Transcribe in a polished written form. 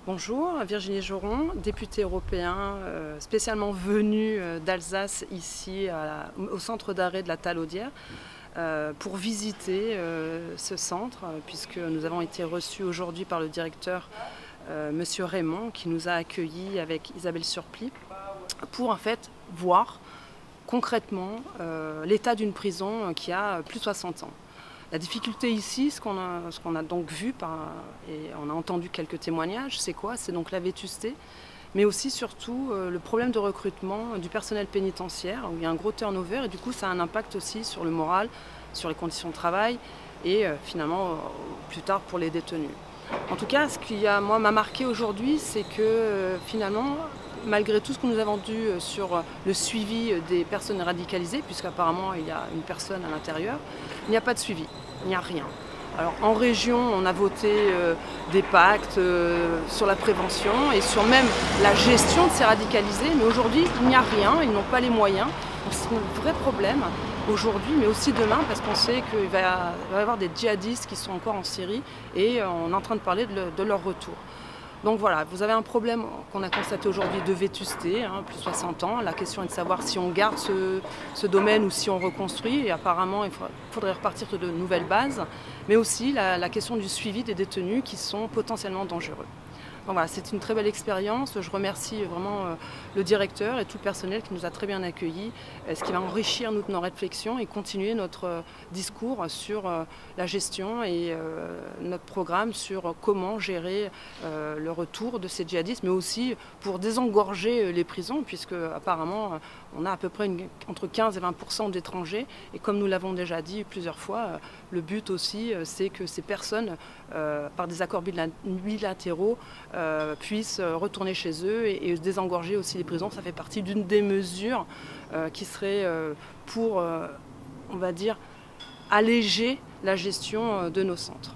Bonjour, Virginie Joron, députée européen, spécialement venue d'Alsace ici au centre d'arrêt de la Talaudière pour visiter ce centre, puisque nous avons été reçus aujourd'hui par le directeur Monsieur Raymond, qui nous a accueillis avec Isabelle Surplis pour en fait voir concrètement l'état d'une prison qui a plus de 60 ans. La difficulté ici, ce qu'on a donc vu, et on a entendu quelques témoignages, c'est quoi? C'est donc la vétusté, mais aussi surtout le problème de recrutement du personnel pénitentiaire, où il y a un gros turnover, et du coup ça a un impact aussi sur le moral, sur les conditions de travail, et finalement plus tard pour les détenus. En tout cas, ce qui m'a marqué aujourd'hui, c'est que finalement, malgré tout ce que nous avons dit sur le suivi des personnes radicalisées, puisqu'apparemment il y a une personne à l'intérieur, il n'y a pas de suivi, il n'y a rien. Alors en région, on a voté des pactes sur la prévention et sur même la gestion de ces radicalisés, mais aujourd'hui il n'y a rien, ils n'ont pas les moyens. C'est un vrai problème aujourd'hui, mais aussi demain, parce qu'on sait qu'il va y avoir des djihadistes qui sont encore en Syrie et on est en train de parler de leur retour. Donc voilà, vous avez un problème qu'on a constaté aujourd'hui de vétusté, plus de 60 ans. La question est de savoir si on garde ce domaine ou si on reconstruit. Et apparemment, il faudrait repartir de nouvelles bases. Mais aussi la question du suivi des détenus qui sont potentiellement dangereux. Donc voilà, c'est une très belle expérience. Je remercie vraiment le directeur et tout le personnel qui nous a très bien accueillis, ce qui va enrichir nos réflexions et continuer notre discours sur la gestion et notre programme sur comment gérer le retour de ces djihadistes, mais aussi pour désengorger les prisons, puisque apparemment on a à peu près entre 15 et 20% d'étrangers. Et comme nous l'avons déjà dit plusieurs fois, le but aussi, c'est que ces personnes, par des accords bilatéraux, puissent retourner chez eux et désengorger aussi les prisons. Ça fait partie d'une des mesures qui serait pour, on va dire, alléger la gestion de nos centres.